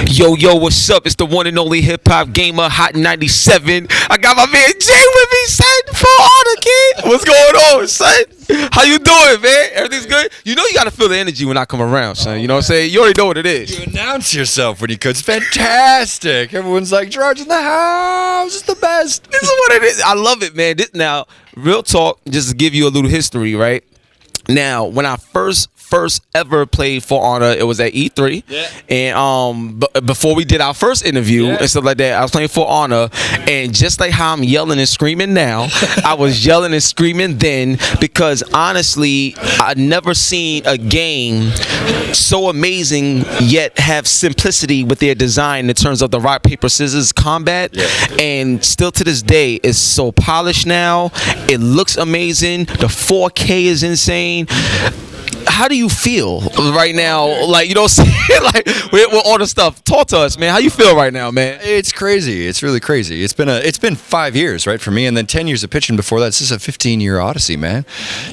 Yo, what's up? It's the one and only hip hop gamer, Hot 97. I got my man Jay with me, son. For honor, kid. What's going on, son? How you doing, man? Everything's good? You know you gotta feel the energy when I come around, son. You know what I'm saying? You already know what it is. You announce yourself when you could. It's fantastic. Everyone's like, Gerard's in the house. It's the best. This is what it is. I love it, man. Now, real talk, just to give you a little history, right? Now, when I first ever played For Honor, it was at E3. Yeah. And before we did our first interview and stuff like that, I was playing For Honor, and just like how I'm yelling and screaming now, I was yelling and screaming then, because honestly, I'd never seen a game so amazing yet have simplicity with their design in terms of the rock, paper, scissors combat. Yeah. And still to this day, it's so polished now. It looks amazing. The 4K is insane. How do you feel right now? Like, you know what I'm saying? Like, with all the stuff. Talk to us, man. How you feel right now, man? It's crazy. It's really crazy. It's been 5 years, right, for me, and then 10 years of pitching before that. This is a 15-year odyssey, man.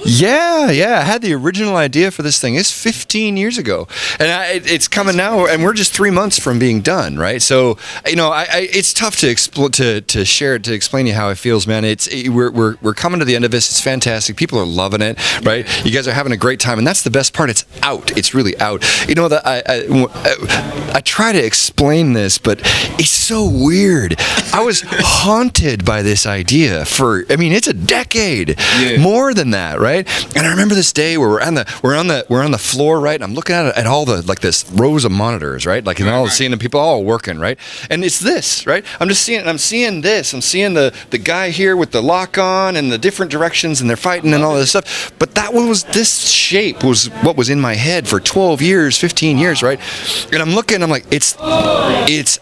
Yeah. I had the original idea for this thing. It's 15 years ago, and it's coming now, and we're just 3 months from being done, right? So, you know, it's tough to share it, to explain to you how it feels, man. We're coming to the end of this. It's fantastic. People are loving it, right? You guys are having a great time, and that's the best part. It's out. It's really out. You know, that I try to explain this, but it's so weird. I was haunted by this idea for, I mean, it's a decade, more than that, right? And I remember this day where we're on the floor, right? And I'm looking at all the, like, this rows of monitors, right? Like, and all seeing the people all working, right? And it's this, right? I'm seeing this. I'm seeing the guy here with the lock on and the different directions, and they're fighting and all this stuff. But that one was, this shape was what was in my head for 12 years, 15 years, right? And I'm looking, I'm like, it's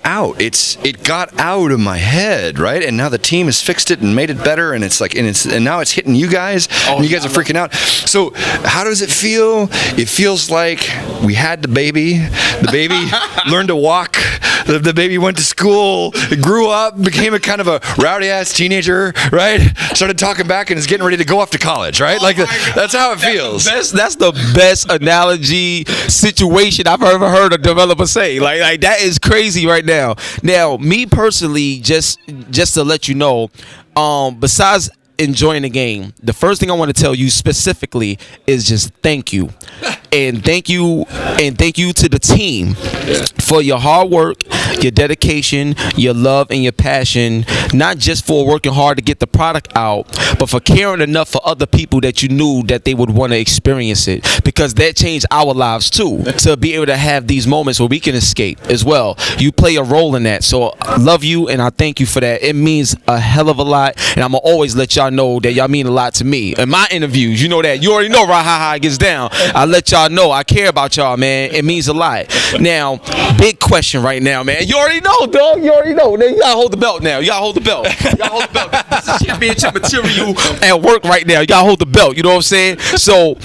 out. It got out of my head, right? And now the team has fixed it and made it better, and it's like, and now it's hitting you guys, and you guys are freaking out. So how does it feel? It feels like we had the baby. The baby learned to walk. The baby went to school, grew up, became a kind of a rowdy-ass teenager, right? Started talking back and is getting ready to go off to college, right? Like, that's how it feels. That's the best analogy situation I've ever heard a developer say. Like that is crazy right now. Now, me personally, just to let you know, besides enjoying the game, the first thing I want to tell you specifically is just thank you. And thank you to the team for your hard work, your dedication, your love, and your passion, not just for working hard to get the product out, but for caring enough for other people that you knew that they would want to experience it, because that changed our lives too, to be able to have these moments where we can escape as well. You play a role in that, so I love you and I thank you for that. It means a hell of a lot, and I'm gonna always let y'all know that y'all mean a lot to me. In my interviews, you know that. You already know right how it gets down. I let y'all know I care about y'all, man. It means a lot. Now, big question right now, man. You already know, dog. You already know. Now, you gotta hold the belt now. You gotta hold the belt. You gotta hold the belt. This is championship material at work right now. You gotta hold the belt. You know what I'm saying? So,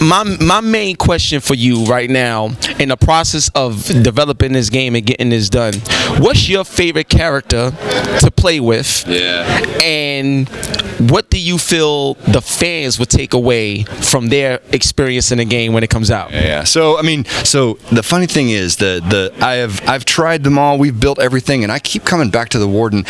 my main question for you right now, in the process of developing this game and getting this done, what's your favorite character to play with? Yeah. And what do you feel the fans would take away from their experience in the game when it comes out? Yeah. So, I mean, the funny thing is I've tried them all. We've built everything, and I keep coming back to the Warden.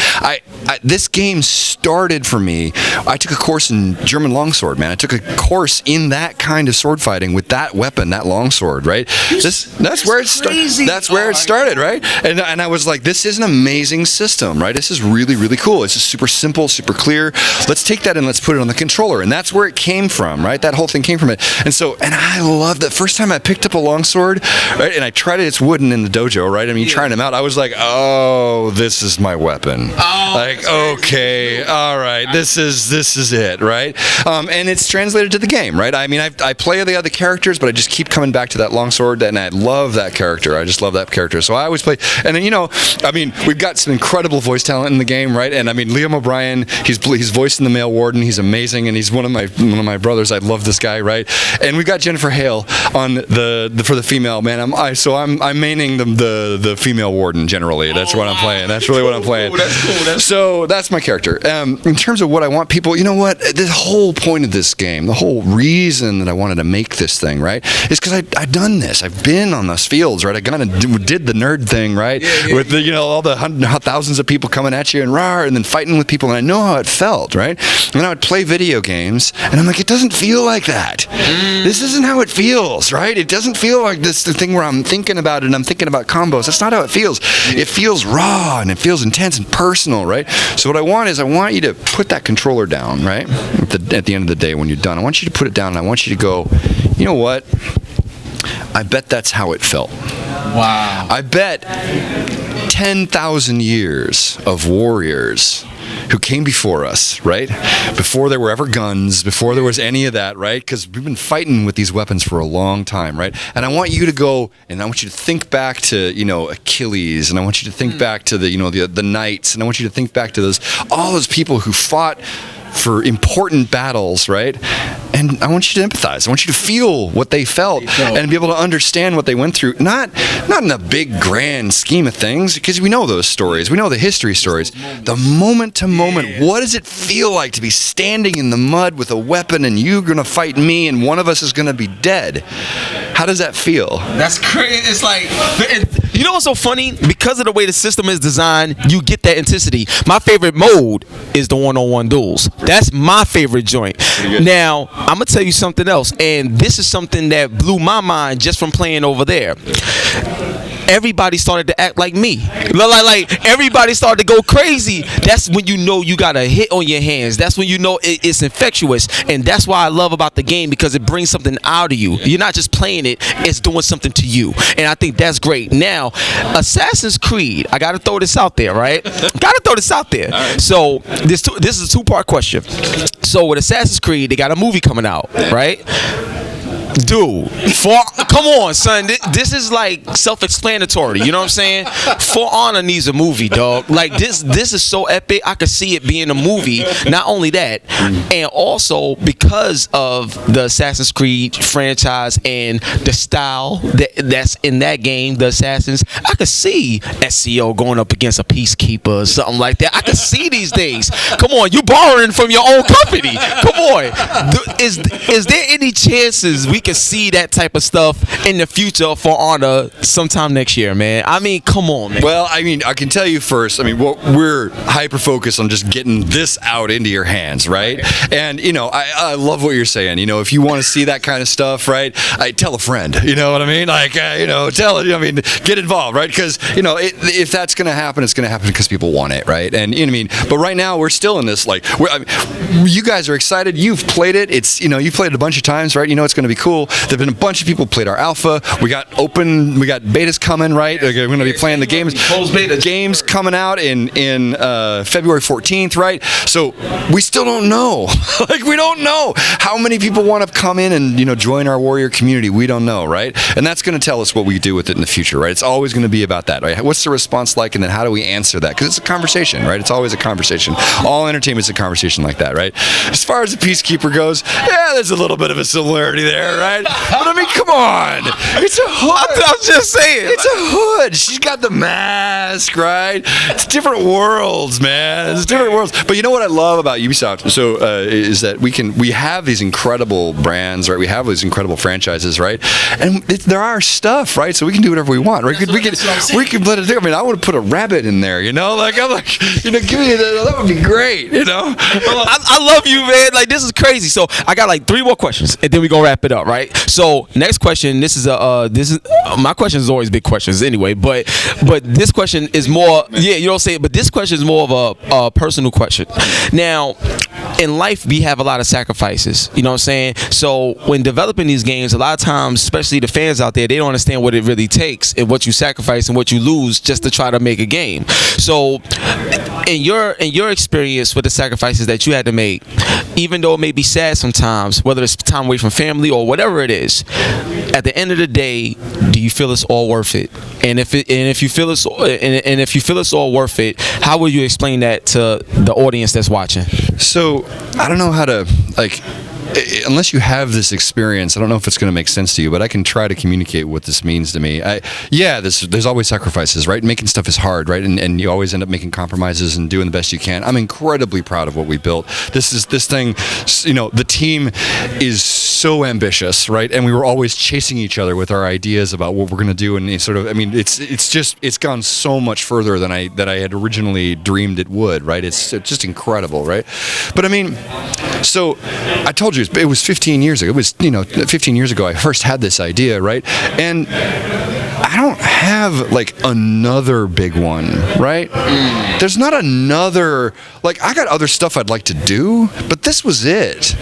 This game started for me. I took a course in German longsword, man. I took a course in that kind of sword fighting with that weapon, that longsword, right? That's where it started. That's where it started, right? And I was like, this is an amazing system, right? This is really, really cool. It's just super simple, super clear. Let's take that and let's put it on the controller. And that's where it came from, right? That whole thing came from it. And I love that. First time I picked up a longsword, right? And I tried it. It's wooden in the dojo, right? I mean, trying them out. I was like, oh, this is my weapon. Oh, like, okay, all right, this is it, right? And it's translated to the game, right? I mean, I play the other characters, but I just keep coming back to that longsword, and I love that character. I just love that character. So I always play. And then, you know, I mean, we've got some incredible voice talent in the game, right? And I mean, Liam O'Brien, he's voicing the male Warden. He's amazing, and he's one of my brothers. I love this guy, right? And we've got Jennifer Hale on for the female, man. I'm maining the female Warden generally. That's what I'm playing. That's really what I'm playing. That's cool. So that's my character. In terms of what I want people, you know what? The whole point of this game, the whole reason that I wanted to make this thing, right, is because I'd done this. I've been on those fields, right? I kind of did the nerd thing, right, with the, all the thousands of people coming at you and rah, and then fighting with people, and I know how it felt, right? And I would play video games, and I'm like, it doesn't feel like that. This isn't how it feels, right? It doesn't feel like this the thing where I'm thinking about it and I'm thinking about combos. That's not how it feels. It feels raw and it feels intense and personal, right? So what I want you to put that controller down, right? At the end of the day when you're done, I want you to put it down and I want you to go, you know what? I bet that's how it felt. Wow. I bet 10,000 years of warriors who came before us, right? Before there were ever guns, before there was any of that, right? Because we've been fighting with these weapons for a long time, right? And I want you to go, and I want you to think back to, Achilles, and I want you to think back to the knights, and I want you to think back to all those people who fought for important battles, right? And I want you to empathize. I want you to feel what they felt and be able to understand what they went through. Not in a big grand scheme of things, because we know those stories. We know the history stories. The moment to moment, what does it feel like to be standing in the mud with a weapon and you're going to fight me and one of us is going to be dead? How does that feel? That's crazy. It's like, you know what's so funny? Because of the way the system is designed, you get that intensity. My favorite mode is the one-on-one duels. That's my favorite joint. Now, I'm going to tell you something else, and this is something that blew my mind just from playing over there. Everybody started to act like me. Like everybody started to go crazy. That's when you know you got a hit on your hands. That's when you know it's infectious. And that's why I love about the game, because it brings something out of you. You're not just playing it, it's doing something to you. And I think that's great. Now, Assassin's Creed, I got to throw this out there, right? Got to throw this out there. Right. So this is a two-part question. So with Assassin's Creed, they got a movie coming out, right? Dude, come on, son. This is like self-explanatory. You know what I'm saying? For Honor needs a movie, dog. Like this is so epic. I could see it being a movie. Not only that, and also because of the Assassin's Creed franchise and the style that's in that game, the Assassins, I could see SEO going up against a Peacekeeper or something like that. I could see these days. Come on, you borrowing from your own company. Come on. Is there any chances we can see that type of stuff in the future for Honor sometime next year, man? I mean, come on, man. Well, I mean, I can tell you first, we're hyper focused on just getting this out into your hands, right? And, I love what you're saying. If you want to see that kind of stuff, right, tell a friend, you know what I mean? Like, tell it, get involved, right? Because, if that's going to happen, it's going to happen because people want it, right? And, you know what I mean? But right now, we're still in this, like, you guys are excited. You've played it. It's, you've played it a bunch of times, right? It's going to be cool. There've been a bunch of people played our alpha. We got betas coming, right? We're going to be playing the games. Games coming out in February 14th, right? So we still don't know. Like, we don't know how many people want to come in and join our warrior community. We don't know, right? And that's going to tell us what we do with it in the future, right? It's always going to be about that, right? What's the response like, and then how do we answer that? Because it's a conversation, right? It's always a conversation. All entertainment's a conversation like that, right? As far as the Peacekeeper goes, yeah, there's a little bit of a similarity there, right? But come on, it's a hood. I'm just saying, it's a hood. She's got the mask, right? It's different worlds, man. It's different worlds. But you know what I love about Ubisoft? So is that we have these incredible brands, right? We have these incredible franchises, right? And they're our stuff, right? So we can do whatever we want, right? We can let it do. I want to put a rabbit in there, Like I'm like, give me that would be great, I love you, man. Like, this is crazy. So I got like 3 more questions, and then we gonna wrap it up, right? So next question. This is my question is always big questions anyway, but this question is more, you don't say it, but this question is more of a personal question. Now, in life, we have a lot of sacrifices. You know what I'm saying? So when developing these games, a lot of times, especially the fans out there, they don't understand what it really takes and what you sacrifice and what you lose just to try to make a game. So in your experience with the sacrifices that you had to make, even though it may be sad sometimes, whether it's time away from family or whatever it is, at the end of the day, do you feel it's all worth it? And if you feel it's all worth it, how will you explain that to the audience that's watching? So I don't know how to unless you have this experience, I don't know if it's going to make sense to you, but I can try to communicate what this means to me. There's always sacrifices, right? Making stuff is hard, right? And you always end up making compromises and doing the best you can. I'm incredibly proud of what we built. This thing, the team is so ambitious, right? And we were always chasing each other with our ideas about what we're going to do, and it's gone so much further than I had originally dreamed it would, right? It's just incredible, right? But I mean, so I told you it was 15 years ago. It was 15 years ago I first had this idea, right? And I don't have like another big one, right? There's not another, like, I got other stuff I'd like to do, but this was it.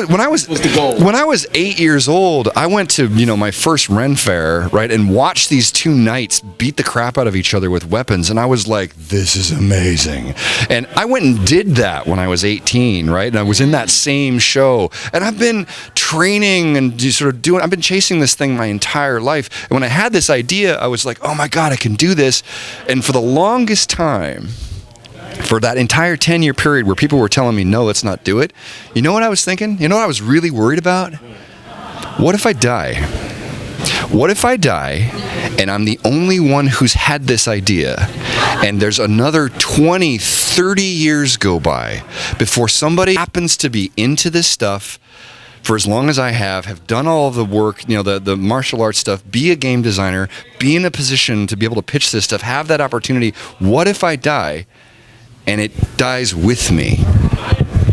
When I was 8 years old, I went to my first Ren Fair, right, and watched these two knights beat the crap out of each other with weapons, and I was like, this is amazing. And I went and did that when I was 18, right? And I was in that same show, and I've been training and I've been chasing this thing my entire life. And when I had this idea, I was like, oh my God, I can do this. And for the longest time, for that entire 10-year period where people were telling me, no, let's not do it, you know what I was thinking? You know what I was really worried about? What if I die? What if I die and I'm the only one who's had this idea, and there's another 20, 30 years go by before somebody happens to be into this stuff for as long as I have done all of the work, the martial arts stuff, be a game designer, be in a position to be able to pitch this stuff, have that opportunity. What if I die and it dies with me?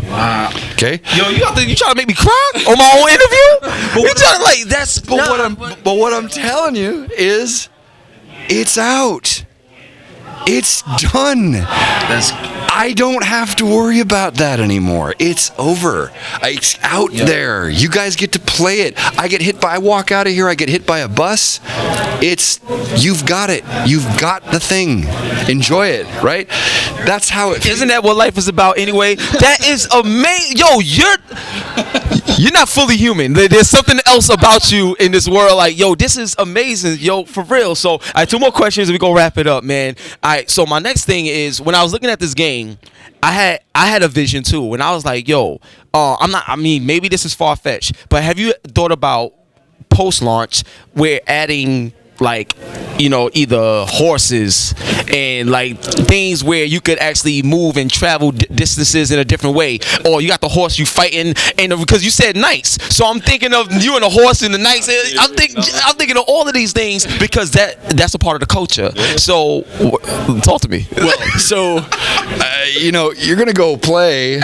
Wow. Okay. Yo, you trying to make me cry on my own interview? You trying to, like, that's. But what I'm telling you is, it's out. It's done. I don't have to worry about that anymore. It's over. It's out there. You guys get to play it. I walk out of here, I get hit by a bus. You've got it. You've got the thing. Enjoy it, right? That's how it. Isn't that what life is about anyway? That is amazing. Yo, you're not fully human. There's something else about you in this world. Like, yo, this is amazing. Yo, for real. So, all right, 2 more questions and we gonna wrap it up, man. All right, so my next thing is, when I was looking at this game, I had a vision too, and I was like, yo, maybe this is far-fetched, but have you thought about post-launch we're adding, like, either horses and like things where you could actually move and travel distances in a different way, or you got the horse you fighting, and because you said knights, so I'm thinking of you and the horse and the knights. I'm thinking of all of these things because that's a part of the culture. So talk to me. Well, so you're gonna go play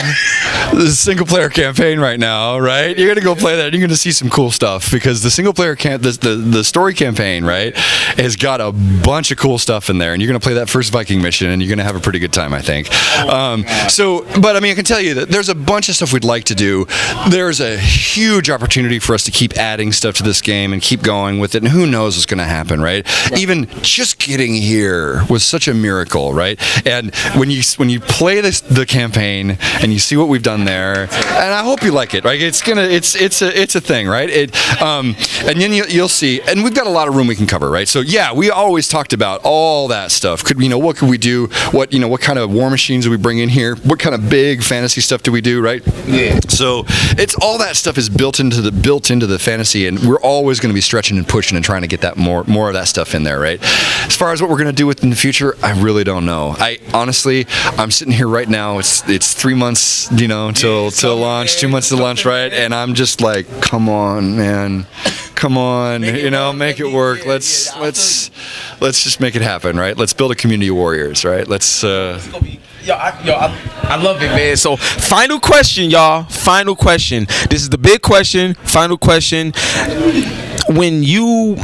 the single player campaign right now, right? You're gonna go play that. You're gonna see some cool stuff because the single player the story campaign, right, has got a bunch of cool stuff in there, and you're gonna play that first Viking mission, and you're gonna have a pretty good time, I think. But I can tell you that there's a bunch of stuff we'd like to do. There's a huge opportunity for us to keep adding stuff to this game and keep going with it, and who knows what's gonna happen, right? Even just getting here was such a miracle, right? And when you play the campaign and you see what we've done there, and I hope you like it, right? It's a thing, right? And then you'll see, and we've got a lot of room we can cover, right? So yeah, we always talked about all that stuff. What could we do? What kind of war machines do we bring in here? What kind of big fantasy stuff do we do, right? Yeah. So it's all that stuff is built into the fantasy, and we're always going to be stretching and pushing and trying to get that more of that stuff in there, right? As far as what we're going to do in the future, I really don't know. I'm sitting here right now. It's 3 months, till launch, 2 months to launch, right? And I'm just like, come on, man. Come on, make it work. Let's just make it happen, right? Let's build a community of warriors, right? Let's. I love it, man. So, final question, y'all. Final question. This is the big question. Final question. When you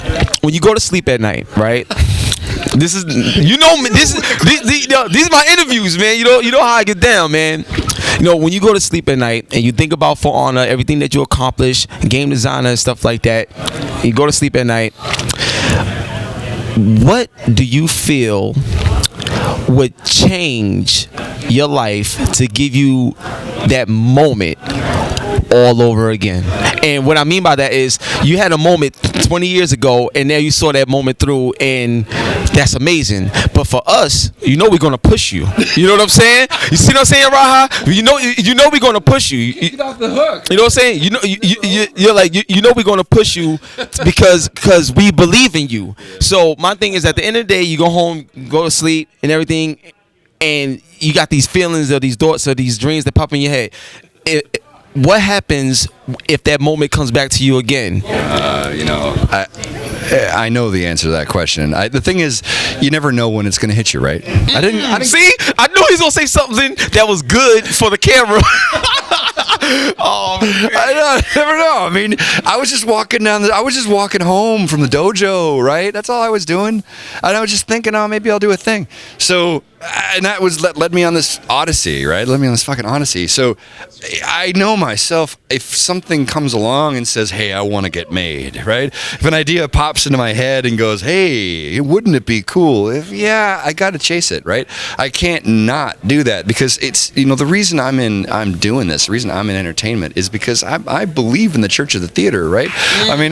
go to sleep at night, right? This is these are my interviews, man. You know how I get down, man. When you go to sleep at night and you think about For Honor, everything that you accomplish, game designer and stuff like that, you go to sleep at night, what do you feel would change your life to give you that moment all over again. And what I mean by that is you had a moment 20 years ago, and now you saw that moment through, and that's amazing. But for us, you know we're gonna push you. You know what I'm saying? You see what I'm saying, Raha? You know we're gonna push you. Get off the hook. You know what I'm saying? You're like you know we're gonna push you because we believe in you. So my thing is, at the end of the day, you go home, go to sleep, and everything, and you got these feelings or these thoughts or these dreams that pop in your head. What happens if that moment comes back to you again? I know the answer to that question. The thing is, you never know when it's going to hit you, right? I didn't See, I knew he was gonna say something that was good for the camera. Oh, man. I never know. I mean, I was just walking home from the dojo, right? That's all I was doing. And I was just thinking, oh, maybe I'll do a thing. So, and that was led me on this odyssey, right? Led me on this fucking odyssey. So, I know myself, if something comes along and says, hey, I want to get made, right? If an idea pops into my head and goes, hey, wouldn't it be cool? I got to chase it, right? I can't not do that, because it's, the reason I'm doing this, the reason I'm in entertainment is because I believe in the church of the theater, right? I mean,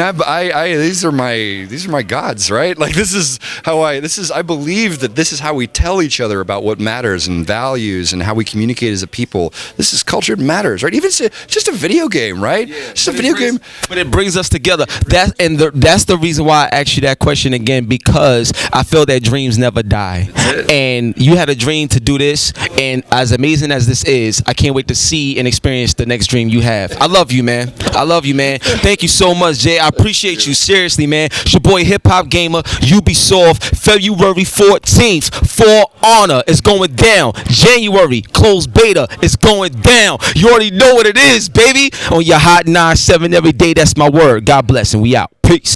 these are my gods, right? Like, I believe that this is how we tell each other about what matters and values and how we communicate as a people. This is culture matters, right? Even just a video game, right? Just a video game. But it brings us together. That's the reason why I asked you that question again, because I feel that dreams never die. And you had a dream to do this, and as amazing as this is, I can't wait to see and experience the next dream you have. I love you, man. I love you, man. Thank you so much, Jay. I appreciate you. Seriously, man. It's your boy HipHopGamer, Ubisoft, February 14th. For Honor is going down. January, closed beta is going down. You already know what it is, baby. On your Hot 9-7 every day. That's my word. God bless, and we out. Peace.